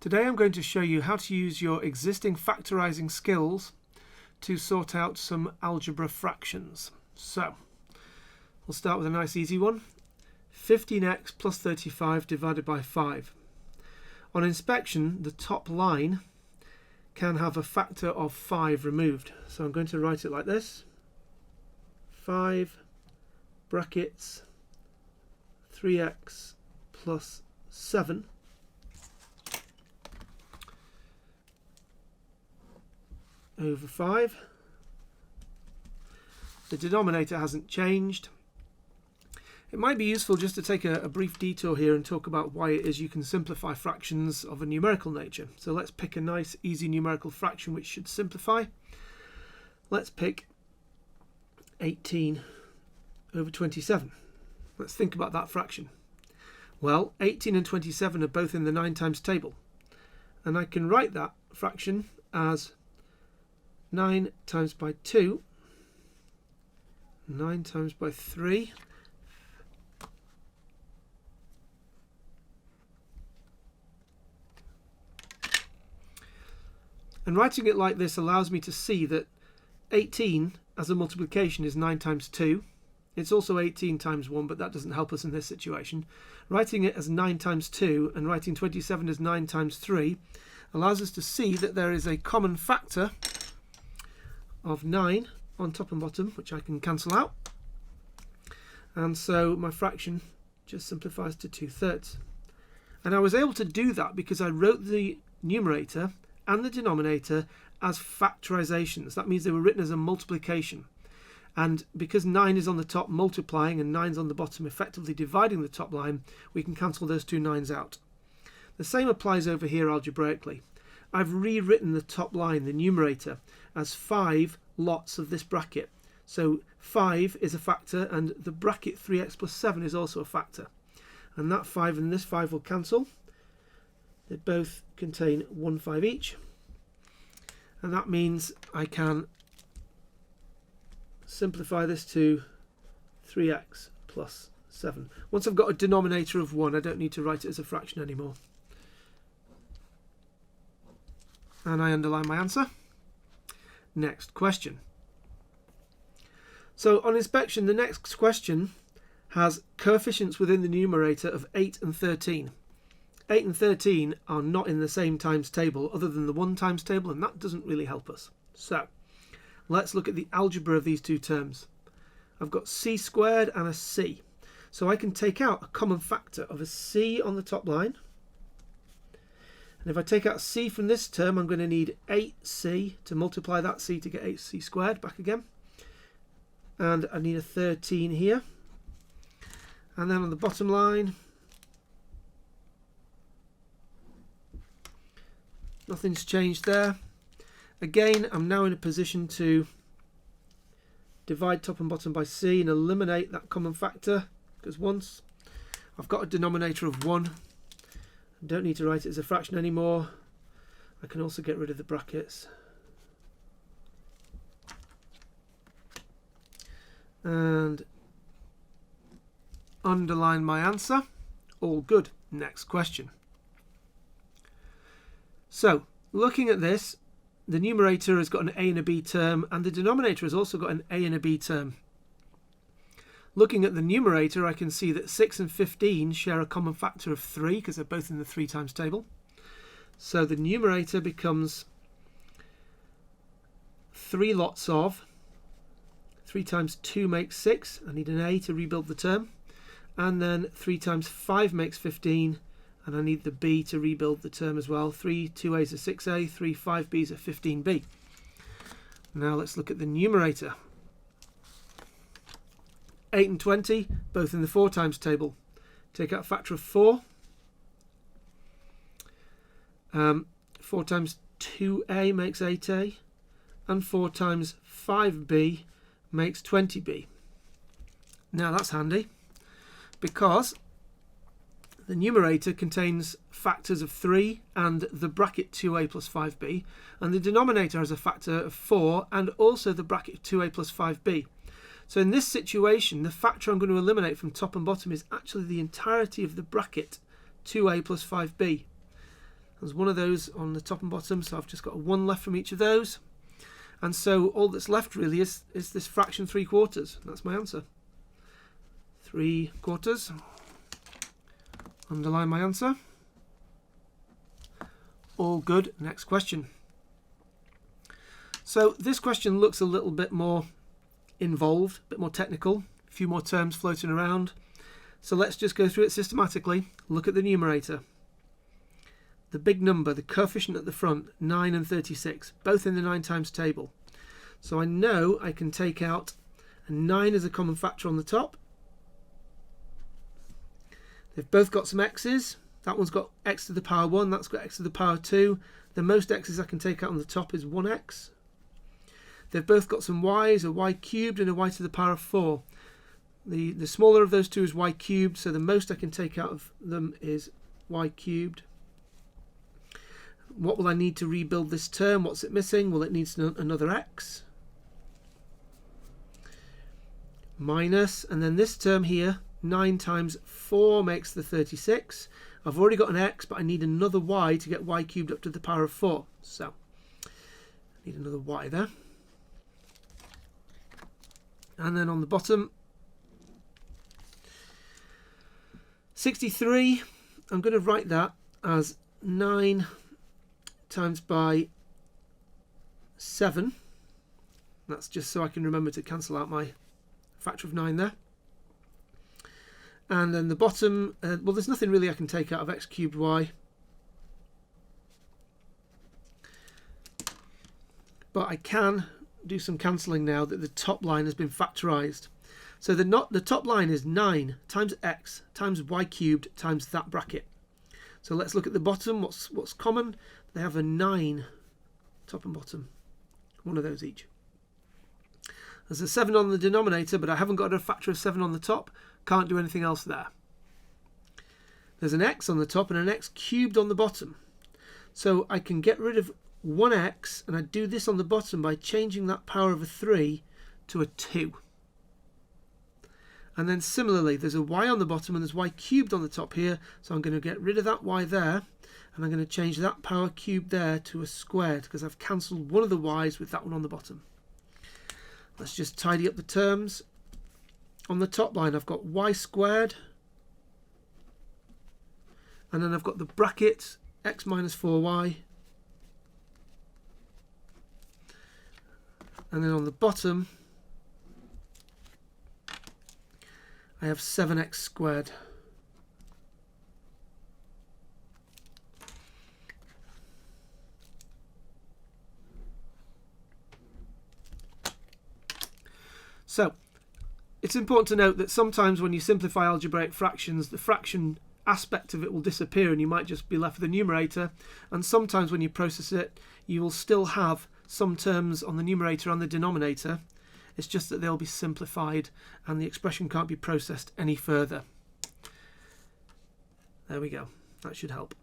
Today I'm going to show you how to use your existing factorising skills to sort out some algebra fractions. So, we'll start with a nice easy one. 15x plus 35 divided by 5. On inspection, the top line can have a factor of 5 removed. So I'm going to write it like this. 5 brackets 3x plus 7 over 5. The denominator hasn't changed. It might be useful just to take a brief detour here and talk about why it is you can simplify fractions of a numerical nature. So let's pick a nice easy numerical fraction which should simplify. Let's pick 18 over 27. Let's think about that fraction. Well, 18 and 27 are both in the 9 times table, and I can write that fraction as 9 times by 2, 9 times by 3, and writing it like this allows me to see that 18 as a multiplication is 9 times 2. It's also 18 times 1, but that doesn't help us in this situation. Writing it as 9 times 2 and writing 27 as 9 times 3 allows us to see that there is a common factor of 9 on top and bottom, which I can cancel out. And so my fraction just simplifies to 2/3. And I was able to do that because I wrote the numerator and the denominator as factorizations. That means they were written as a multiplication. And because 9 is on the top multiplying and 9 is on the bottom effectively dividing the top line, we can cancel those two 9's out. The same applies over here algebraically. I've rewritten the top line, the numerator, as 5 lots of this bracket. So 5 is a factor, and the bracket 3x plus 7 is also a factor. And that 5 and this 5 will cancel. They both contain 1 5 each. And that means I can simplify this to 3x plus 7. Once I've got a denominator of 1, I don't need to write it as a fraction anymore. And I underline my answer. Next question. So on inspection, the next question has coefficients within the numerator of 8 and 13. 8 and 13 are not in the same times table other than the 1 times table, and that doesn't really help us. So let's look at the algebra of these two terms. I've got c squared and a c. So I can take out a common factor of a c on the top line. And if I take out c from this term, I'm going to need 8c to multiply that c to get 8c squared back again. And I need a 13 here. And then on the bottom line, nothing's changed there. Again, I'm now in a position to divide top and bottom by c and eliminate that common factor, because once I've got a denominator of 1, I don't need to write it as a fraction anymore. I can also get rid of the brackets. And underline my answer. All good. Next question. So, looking at this, the numerator has got an a and a b term, and the denominator has also got an a and a b term. Looking at the numerator, I can see that 6 and 15 share a common factor of 3 because they're both in the 3 times table. So the numerator becomes 3 lots of 3 times 2 makes 6. I need an a to rebuild the term. And then 3 times 5 makes 15. And I need the b to rebuild the term as well. 3 2a's are 6a, 3 5b's are 15b. Now let's look at the numerator. 8 and 20, both in the 4 times table. Take out a factor of 4. 4 times 2a makes 8a. And 4 times 5b makes 20b. Now that's handy, because the numerator contains factors of 3 and the bracket 2a plus 5b, and the denominator has a factor of 4 and also the bracket 2a plus 5b. So in this situation, the factor I'm going to eliminate from top and bottom is actually the entirety of the bracket 2a plus 5b. There's one of those on the top and bottom, so I've just got a 1 left from each of those. And so all that's left really is this fraction 3/4. That's my answer. 3/4. Underline my answer. All good. Next question. So this question looks a little bit more involved, a bit more technical, a few more terms floating around. So let's just go through it systematically. Look at the numerator. The big number, the coefficient at the front, 9 and 36, both in the 9 times table. So I know I can take out a 9 as a common factor on the top. They've both got some x's. That one's got x to the power 1, that's got x to the power 2. The most x's I can take out on the top is 1x. They've both got some y's, a y cubed and a y to the power of 4. The smaller of those two is y cubed, so the most I can take out of them is y cubed. What will I need to rebuild this term? What's it missing? Well, it needs another x. Minus, and then this term here, 9 times 4 makes the 36. I've already got an x, but I need another y to get y cubed up to the power of 4. So, I need another y there. And then on the bottom, 63, I'm going to write that as 9 times by 7. That's just so I can remember to cancel out my factor of 9 there. And then the bottom, well, there's nothing really I can take out of x cubed y. But I can do some cancelling now that the top line has been factorised. So the top line is 9 times x times y cubed times that bracket. So let's look at the bottom. What's common? They have a 9 top and bottom. One of those each. There's a 7 on the denominator, but I haven't got a factor of 7 on the top. Can't do anything else there. There's an x on the top and an x cubed on the bottom. So I can get rid of 1x, and I do this on the bottom by changing that power of a 3 to a 2. And then similarly, there's a y on the bottom and there's y cubed on the top here. So I'm going to get rid of that y there, and I'm going to change that power cubed there to a squared because I've cancelled one of the y's with that one on the bottom. Let's just tidy up the terms. On the top line, I've got y squared, and then I've got the bracket x minus 4y, and then on the bottom I have 7x squared. So it's important to note that sometimes when you simplify algebraic fractions, the fraction aspect of it will disappear and you might just be left with the numerator, and sometimes when you process it you will still have some terms on the numerator and the denominator. It's just that they'll be simplified and the expression can't be processed any further. There we go. That should help.